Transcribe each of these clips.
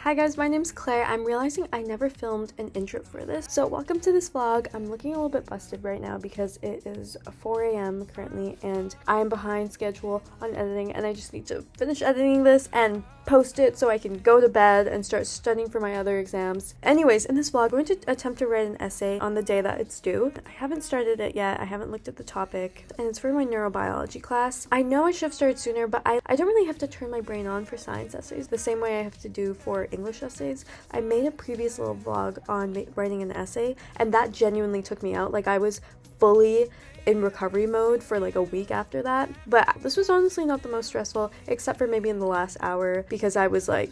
Hi guys, my name's Claire. I'm realizing I never filmed an intro for this. So welcome to this vlog. I'm looking a little bit busted right now because it is 4 a.m. currently and I am behind schedule on editing and I just need to finish editing this and post it so I can go to bed and start studying for my other exams. Anyways, in this vlog, I'm going to attempt to write an essay on the day that it's due. I haven't started it yet. I haven't looked at the topic and it's for my neurobiology class. I know I should have started sooner, but I don't really have to turn my brain on for science essays the same way I have to do for English essays. I made a previous little vlog on writing an essay and that genuinely took me out. Like I was fully in recovery mode for like a week after that, but this was honestly not the most stressful, except for maybe in the last hour because I was like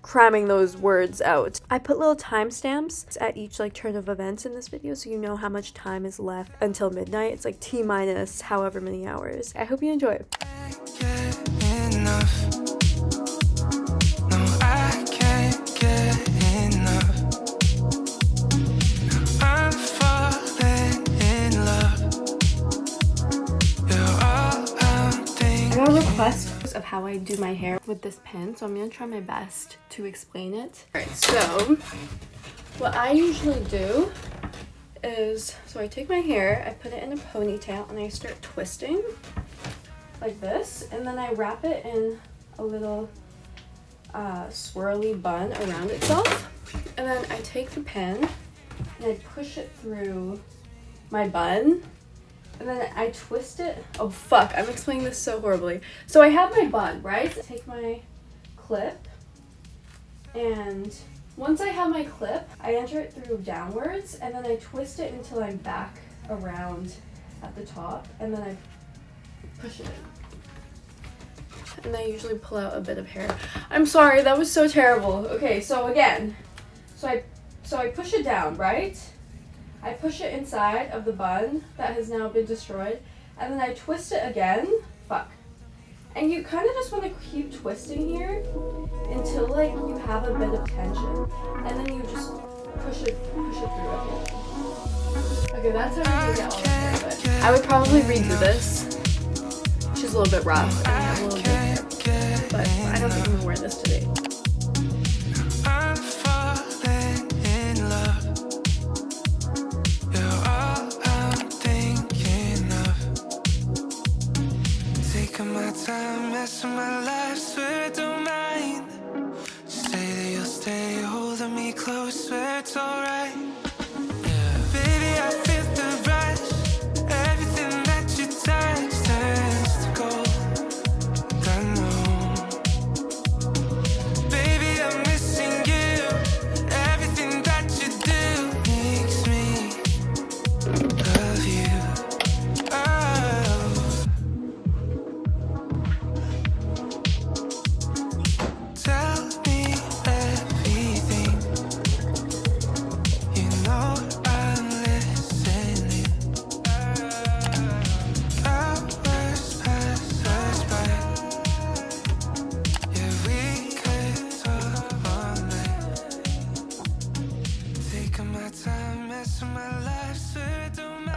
cramming those words out. I put little timestamps at each like turn of events in this video so you know how much time is left until midnight. It's like T minus however many hours. I hope you enjoy. Request of how I do my hair with this pen, so I'm gonna try my best to explain it. Alright, so what I usually do is, so I take my hair, I put it in a ponytail and I start twisting like this, and then I wrap it in a little swirly bun around itself, and then I take the pen and I push it through my bun. And then I twist it. Oh fuck, I'm explaining this so horribly. So I have my bun, right? I take my clip, and once I have my clip, I enter it through downwards, and then I twist it until I'm back around at the top, and then I push it in. And I usually pull out a bit of hair. I'm sorry, that was so terrible. Okay, so again, so I push it down, right? I push it inside of the bun that has now been destroyed, and then I twist it again. Fuck. And you kind of just want to keep twisting here until like you have a bit of tension, and then you just push it through again. Okay, that's how you get all the hair, but I would probably redo this. She's a little bit rough and I have a little bit of hair, but I don't think I'm gonna wear this today. My time, mess of my life, swear I don't mind. Just say that you'll stay holding me close, swear it's alright. Yeah. Baby, I feel the rush, everything that you touch turns to gold. I know. Baby, I'm missing you, everything that you do makes me love you.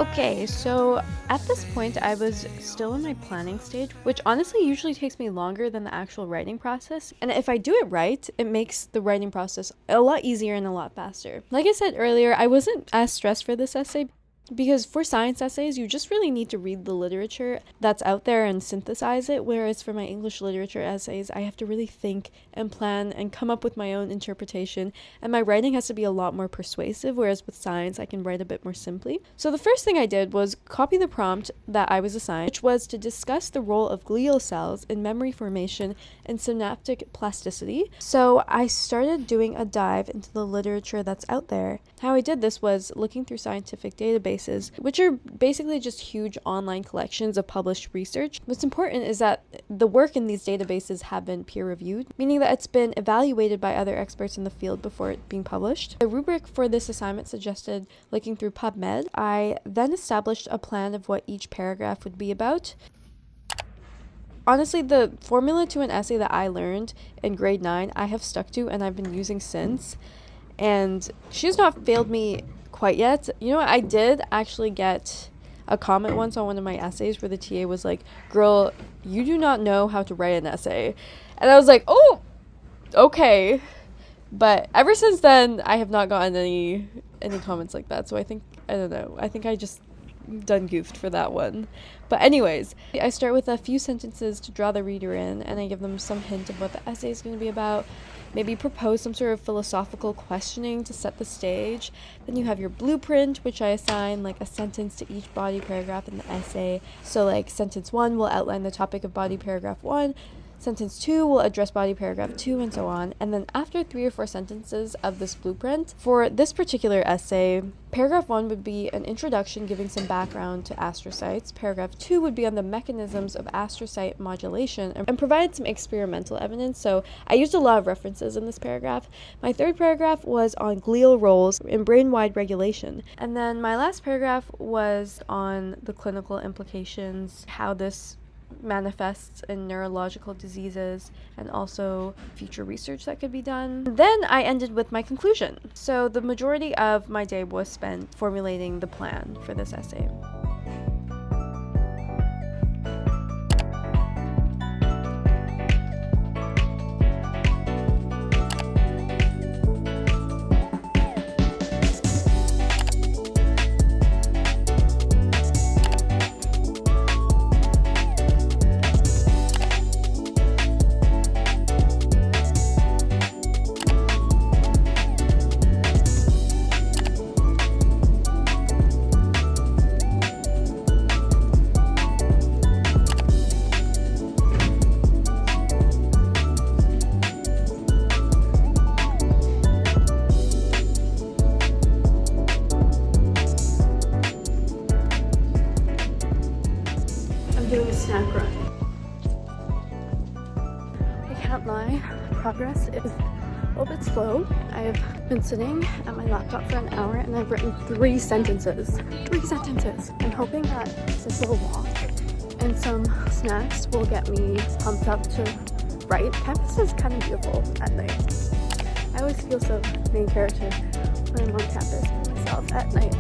Okay, so at this point I was still in my planning stage, which honestly usually takes me longer than the actual writing process. And if I do it right, it makes the writing process a lot easier and a lot faster. Like I said earlier, I wasn't as stressed for this essay because for science essays, you just really need to read the literature that's out there and synthesize it, whereas for my English literature essays, I have to really think and plan and come up with my own interpretation, and my writing has to be a lot more persuasive, whereas with science, I can write a bit more simply. So the first thing I did was copy the prompt that I was assigned, which was to discuss the role of glial cells in memory formation and synaptic plasticity. So I started doing a dive into the literature that's out there. How I did this was looking through scientific databases, which are basically just huge online collections of published research. What's important is that the work in these databases have been peer-reviewed, meaning that it's been evaluated by other experts in the field before it being published. The rubric for this assignment suggested looking through PubMed. I then established a plan of what each paragraph would be about. Honestly, the formula to an essay that I learned in grade 9, I have stuck to and I've been using since. And she's not failed me quite yet. You know what? I did actually get a comment once on one of my essays where the TA was like, "Girl, you do not know how to write an essay." And I was like, "Oh, okay." But ever since then, I have not gotten any comments like that. So I don't know. I think I just done goofed for that one. But anyways, I start with a few sentences to draw the reader in, and I give them some hint of what the essay is going to be about. Maybe propose some sort of philosophical questioning to set the stage. Then you have your blueprint, which I assign like a sentence to each body paragraph in the essay. So like sentence 1 will outline the topic of body paragraph 1. Sentence 2 will address body paragraph 2, and so on. And then after 3 or 4 sentences of this blueprint, for this particular essay, paragraph 1 would be an introduction giving some background to astrocytes. Paragraph 2 would be on the mechanisms of astrocyte modulation and provide some experimental evidence. So I used a lot of references in this paragraph. My third paragraph was on glial roles in brain-wide regulation. And then my last paragraph was on the clinical implications, how this manifests in neurological diseases, and also future research that could be done. Then I ended with my conclusion. So the majority of my day was spent formulating the plan for this essay. Doing a snack run. I can't lie, progress is a little bit slow. I have been sitting at my laptop for an hour and I've written 3 sentences. 3 sentences! I'm hoping that this little walk and some snacks will get me pumped up to write. Campus is kind of beautiful at night. I always feel so main character when I'm on campus by myself at night.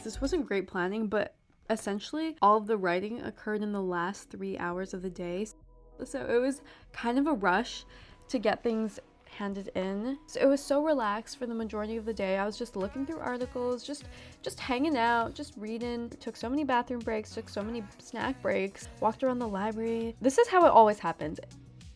This wasn't great planning, but essentially all of the writing occurred in the last 3 hours of the day. So it was kind of a rush to get things handed in. So it was so relaxed for the majority of the day. I was just looking through articles, just hanging out, just reading. Took so many bathroom breaks, took so many snack breaks, walked around the library. This is how it always happens.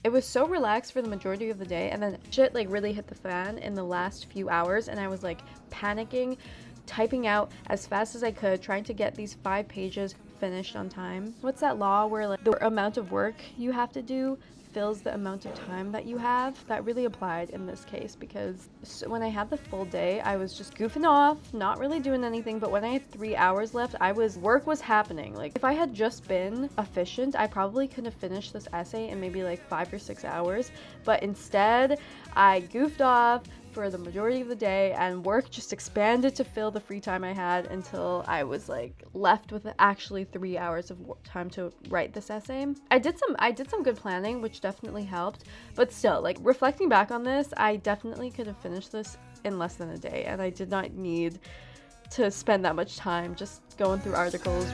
It was so relaxed for the majority of the day, and then shit like really hit the fan in the last few hours, and I was like panicking, typing out as fast as I could, trying to get these 5 pages finished on time. What's that law where like the amount of work you have to do fills the amount of time that you have? That really applied in this case, because when I had the full day, I was just goofing off, not really doing anything, but when I had 3 hours left, work was happening. Like if I had just been efficient, I probably could have finished this essay in maybe like 5 or 6 hours, but instead I goofed off for the majority of the day, and work just expanded to fill the free time I had until I was like left with actually 3 hours of time to write this essay. I did some good planning, which definitely helped, but still, like reflecting back on this, I definitely could have finished this in less than a day, and I did not need to spend that much time just going through articles.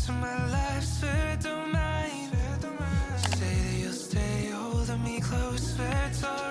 My life, swear I don't mind. Say that you'll stay, hold holding me close, swear it's alright.